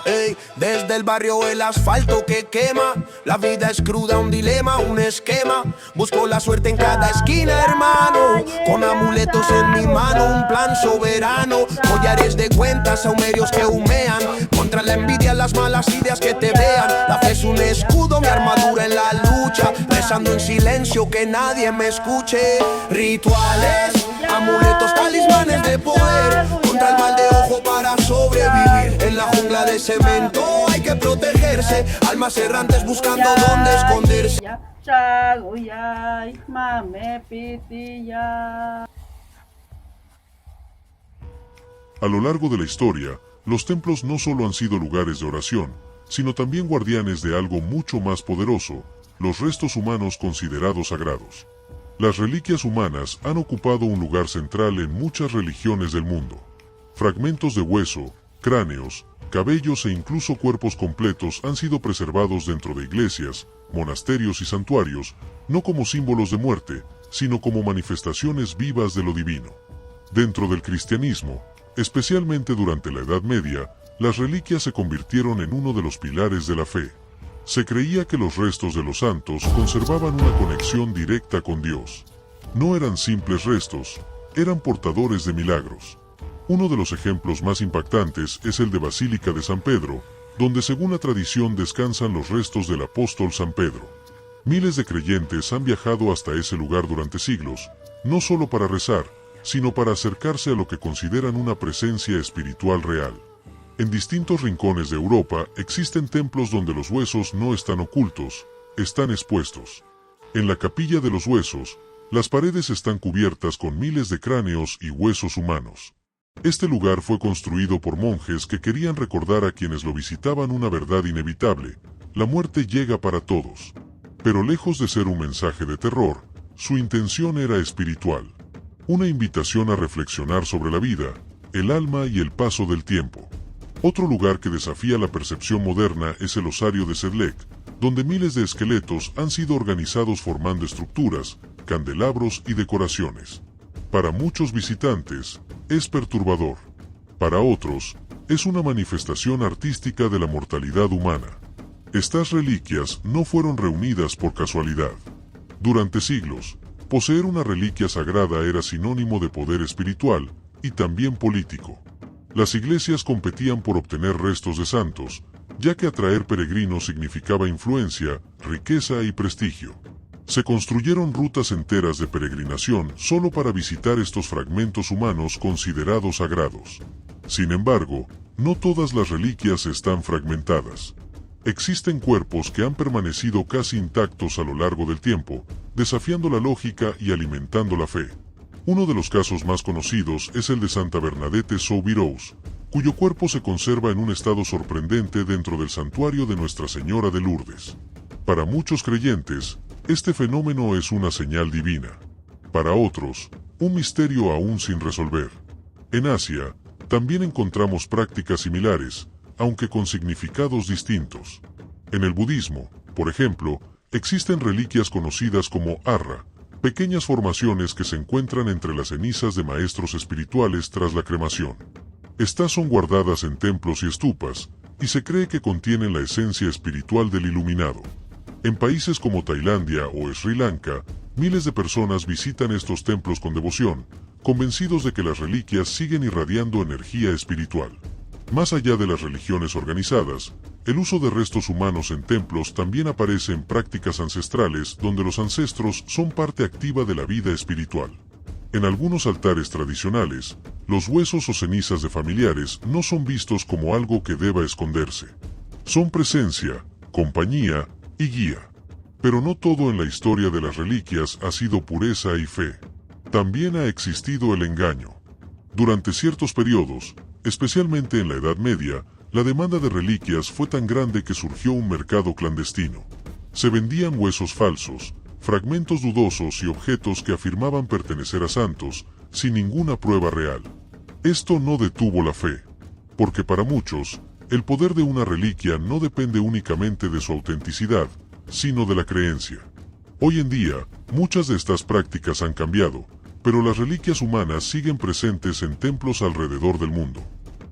Ey, desde el barrio el asfalto que quema. La vida es cruda, un dilema, un esquema. Busco la suerte en cada esquina, hermano. Con amuletos en mi mano, un plan soberano. Collares de cuentas, saumerios que humean. Contra la envidia, las malas ideas que te vean. La fe es un escudo, mi armadura en la lucha. Rezando en silencio, que nadie me escuche. Rituales, amuletos, talismanes de poder. Contra el mal de ojo para sobrevivir. En la jungla de cemento hay que protegerse. Almas errantes buscando dónde esconderse. A lo largo de la historia, los templos no solo han sido lugares de oración, sino también guardianes de algo mucho más poderoso, los restos humanos considerados sagrados. Las reliquias humanas han ocupado un lugar central en muchas religiones del mundo. Fragmentos de hueso, cráneos, cabellos e incluso cuerpos completos han sido preservados dentro de iglesias, monasterios y santuarios, no como símbolos de muerte, sino como manifestaciones vivas de lo divino. Dentro del cristianismo, especialmente durante la Edad Media, las reliquias se convirtieron en uno de los pilares de la fe. Se creía que los restos de los santos conservaban una conexión directa con Dios. No eran simples restos, eran portadores de milagros. Uno de los ejemplos más impactantes es el de Basílica de San Pedro, donde según la tradición descansan los restos del apóstol San Pedro. Miles de creyentes han viajado hasta ese lugar durante siglos, no solo para rezar, sino para acercarse a lo que consideran una presencia espiritual real. En distintos rincones de Europa existen templos donde los huesos no están ocultos, están expuestos. En la Capilla de los Huesos, las paredes están cubiertas con miles de cráneos y huesos humanos. Este lugar fue construido por monjes que querían recordar a quienes lo visitaban una verdad inevitable: la muerte llega para todos. Pero lejos de ser un mensaje de terror, su intención era espiritual. Una invitación a reflexionar sobre la vida, el alma y el paso del tiempo. Otro lugar que desafía la percepción moderna es el osario de Sedlec, donde miles de esqueletos han sido organizados formando estructuras, candelabros y decoraciones. Para muchos visitantes, es perturbador. Para otros, es una manifestación artística de la mortalidad humana. Estas reliquias no fueron reunidas por casualidad. Durante siglos, poseer una reliquia sagrada era sinónimo de poder espiritual y también político. Las iglesias competían por obtener restos de santos, ya que atraer peregrinos significaba influencia, riqueza y prestigio. Se construyeron rutas enteras de peregrinación solo para visitar estos fragmentos humanos considerados sagrados. Sin embargo, no todas las reliquias están fragmentadas. Existen cuerpos que han permanecido casi intactos a lo largo del tiempo, desafiando la lógica y alimentando la fe. Uno de los casos más conocidos es el de Santa Bernadette Soubirous, cuyo cuerpo se conserva en un estado sorprendente dentro del santuario de Nuestra Señora de Lourdes. Para muchos creyentes, este fenómeno es una señal divina. Para otros, un misterio aún sin resolver. En Asia, también encontramos prácticas similares, aunque con significados distintos. En el budismo, por ejemplo, existen reliquias conocidas como arra, pequeñas formaciones que se encuentran entre las cenizas de maestros espirituales tras la cremación. Estas son guardadas en templos y estupas, y se cree que contienen la esencia espiritual del iluminado. En países como Tailandia o Sri Lanka, miles de personas visitan estos templos con devoción, convencidos de que las reliquias siguen irradiando energía espiritual. Más allá de las religiones organizadas, el uso de restos humanos en templos también aparece en prácticas ancestrales donde los ancestros son parte activa de la vida espiritual. En algunos altares tradicionales, los huesos o cenizas de familiares no son vistos como algo que deba esconderse. Son presencia, compañía y guía. Pero no todo en la historia de las reliquias ha sido pureza y fe. También ha existido el engaño. Durante ciertos periodos, especialmente en la Edad Media, la demanda de reliquias fue tan grande que surgió un mercado clandestino. Se vendían huesos falsos, fragmentos dudosos y objetos que afirmaban pertenecer a santos, sin ninguna prueba real. Esto no detuvo la fe, porque para muchos, el poder de una reliquia no depende únicamente de su autenticidad, sino de la creencia. Hoy en día, muchas de estas prácticas han cambiado, pero las reliquias humanas siguen presentes en templos alrededor del mundo.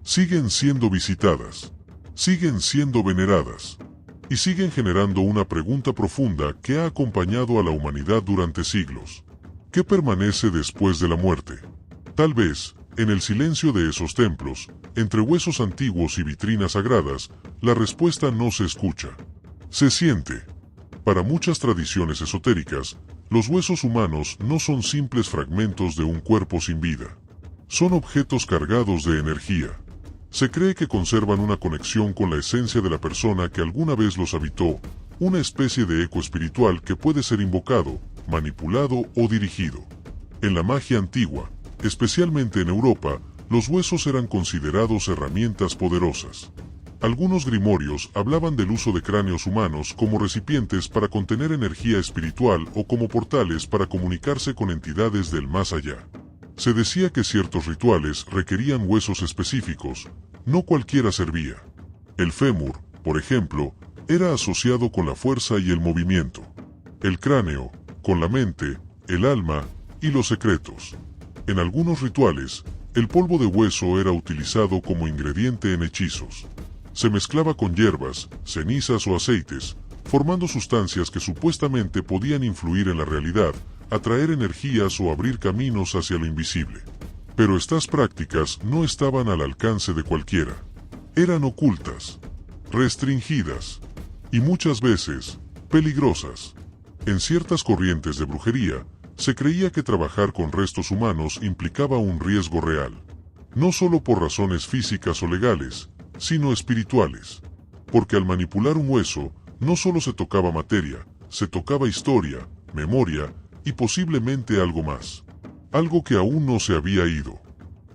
Siguen siendo visitadas. siguen siendo veneradas. Y siguen generando una pregunta profunda que ha acompañado a la humanidad durante siglos. ¿Qué permanece después de la muerte? Tal vez, en el silencio de esos templos, entre huesos antiguos y vitrinas sagradas, la respuesta no se escucha. Se siente. Para muchas tradiciones esotéricas, los huesos humanos no son simples fragmentos de un cuerpo sin vida. Son objetos cargados de energía. Se cree que conservan una conexión con la esencia de la persona que alguna vez los habitó, una especie de eco espiritual que puede ser invocado, manipulado o dirigido. En la magia antigua, especialmente en Europa, los huesos eran considerados herramientas poderosas. Algunos grimorios hablaban del uso de cráneos humanos como recipientes para contener energía espiritual o como portales para comunicarse con entidades del más allá. Se decía que ciertos rituales requerían huesos específicos, no cualquiera servía. El fémur, por ejemplo, era asociado con la fuerza y el movimiento. El cráneo, con la mente, el alma y los secretos. En algunos rituales, el polvo de hueso era utilizado como ingrediente en hechizos. Se mezclaba con hierbas, cenizas o aceites, formando sustancias que supuestamente podían influir en la realidad, atraer energías o abrir caminos hacia lo invisible. Pero estas prácticas no estaban al alcance de cualquiera. Eran ocultas, restringidas y muchas veces peligrosas. En ciertas corrientes de brujería, se creía que trabajar con restos humanos implicaba un riesgo real. No solo por razones físicas o legales, sino espirituales. Porque al manipular un hueso, no solo se tocaba materia, se tocaba historia, memoria y posiblemente algo más. Algo que aún no se había ido.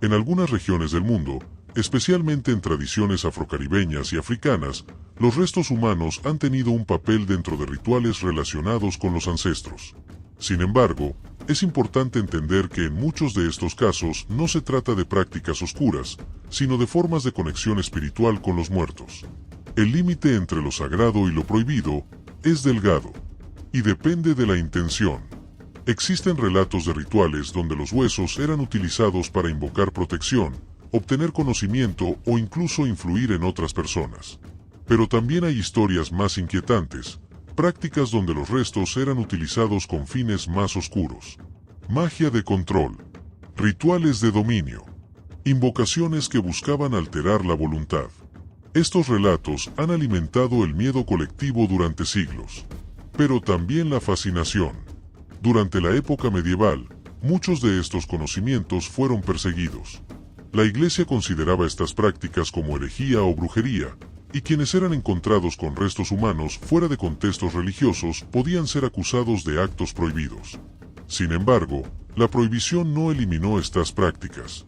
En algunas regiones del mundo, especialmente en tradiciones afrocaribeñas y africanas, los restos humanos han tenido un papel dentro de rituales relacionados con los ancestros. Sin embargo, es importante entender que en muchos de estos casos no se trata de prácticas oscuras, sino de formas de conexión espiritual con los muertos. El límite entre lo sagrado y lo prohibido es delgado, y depende de la intención. Existen relatos de rituales donde los huesos eran utilizados para invocar protección, obtener conocimiento o incluso influir en otras personas. Pero también hay historias más inquietantes, prácticas donde los restos eran utilizados con fines más oscuros. Magia de control, rituales de dominio, invocaciones que buscaban alterar la voluntad. Estos relatos han alimentado el miedo colectivo durante siglos, pero también la fascinación. Durante la época medieval, muchos de estos conocimientos fueron perseguidos. La Iglesia consideraba estas prácticas como herejía o brujería, y quienes eran encontrados con restos humanos fuera de contextos religiosos podían ser acusados de actos prohibidos. Sin embargo, la prohibición no eliminó estas prácticas.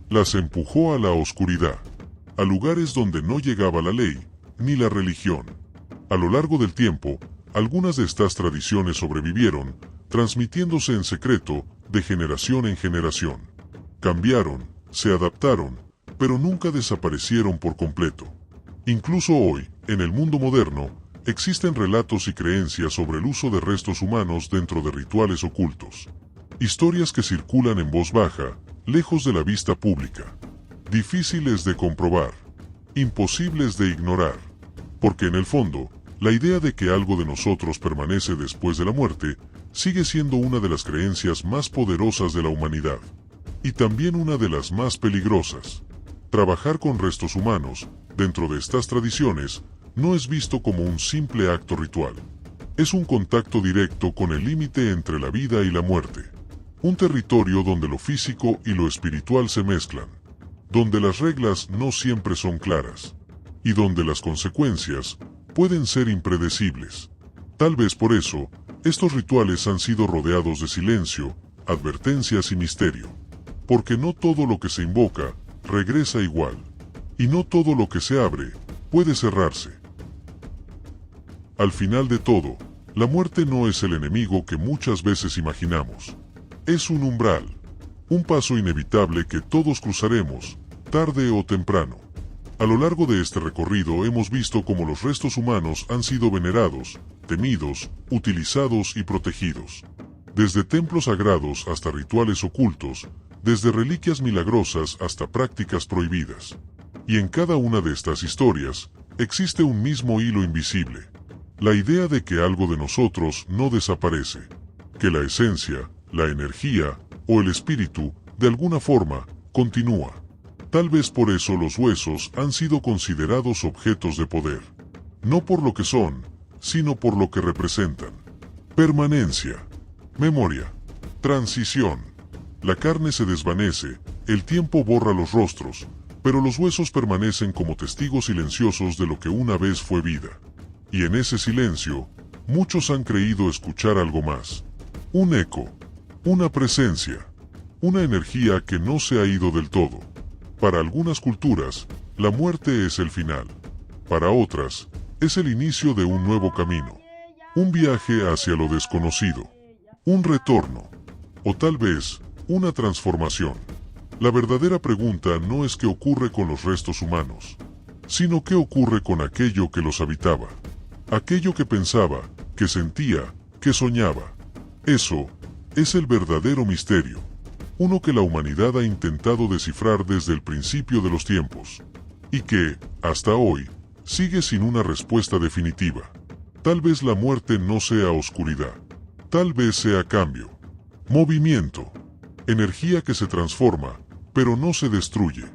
Las empujó a la oscuridad, a lugares donde no llegaba la ley, ni la religión. A lo largo del tiempo, algunas de estas tradiciones sobrevivieron, transmitiéndose en secreto, de generación en generación. Cambiaron, se adaptaron, pero nunca desaparecieron por completo. Incluso hoy, en el mundo moderno, existen relatos y creencias sobre el uso de restos humanos dentro de rituales ocultos. Historias que circulan en voz baja, lejos de la vista pública. Difíciles de comprobar, imposibles de ignorar. Porque en el fondo, la idea de que algo de nosotros permanece después de la muerte, sigue siendo una de las creencias más poderosas de la humanidad. Y también una de las más peligrosas. Trabajar con restos humanos, dentro de estas tradiciones, no es visto como un simple acto ritual. Es un contacto directo con el límite entre la vida y la muerte. Un territorio donde lo físico y lo espiritual se mezclan. Donde las reglas no siempre son claras. Y donde las consecuencias pueden ser impredecibles. Tal vez por eso, estos rituales han sido rodeados de silencio, advertencias y misterio. Porque no todo lo que se invoca, regresa igual. Y no todo lo que se abre, puede cerrarse. Al final de todo, la muerte no es el enemigo que muchas veces imaginamos. Es un umbral, un paso inevitable que todos cruzaremos, tarde o temprano. A lo largo de este recorrido hemos visto cómo los restos humanos han sido venerados, temidos, utilizados y protegidos. Desde templos sagrados hasta rituales ocultos, desde reliquias milagrosas hasta prácticas prohibidas. Y en cada una de estas historias, existe un mismo hilo invisible. La idea de que algo de nosotros no desaparece, que la esencia, la energía o el espíritu, de alguna forma, continúa. Tal vez por eso los huesos han sido considerados objetos de poder. No por lo que son, sino por lo que representan. Permanencia, memoria, transición. La carne se desvanece, el tiempo borra los rostros, pero los huesos permanecen como testigos silenciosos de lo que una vez fue vida. Y en ese silencio, muchos han creído escuchar algo más. Un eco, una presencia, una energía que no se ha ido del todo. Para algunas culturas, la muerte es el final. Para otras, es el inicio de un nuevo camino. Un viaje hacia lo desconocido. Un retorno. O tal vez, una transformación. La verdadera pregunta no es qué ocurre con los restos humanos, sino qué ocurre con aquello que los habitaba. Aquello que pensaba, que sentía, que soñaba. Eso es el verdadero misterio. Uno que la humanidad ha intentado descifrar desde el principio de los tiempos. Y que, hasta hoy, sigue sin una respuesta definitiva. Tal vez la muerte no sea oscuridad. Tal vez sea cambio. Movimiento. Energía que se transforma, pero no se destruye.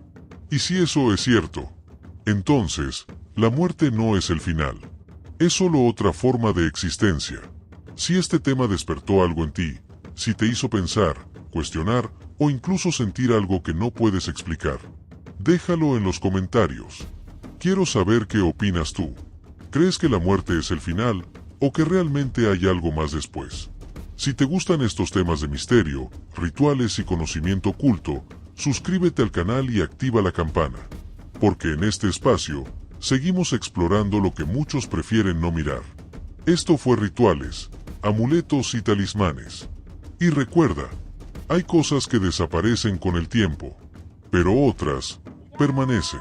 Y si eso es cierto, entonces, la muerte no es el final. Es solo otra forma de existencia. Si este tema despertó algo en ti, si te hizo pensar, cuestionar o incluso sentir algo que no puedes explicar, déjalo en los comentarios. Quiero saber qué opinas tú. ¿Crees que la muerte es el final o que realmente hay algo más después? Si te gustan estos temas de misterio, rituales y conocimiento oculto, suscríbete al canal y activa la campana, porque en este espacio seguimos explorando lo que muchos prefieren no mirar. Esto fue Rituales, Amuletos y Talismanes. Y recuerda, hay cosas que desaparecen con el tiempo, pero otras permanecen.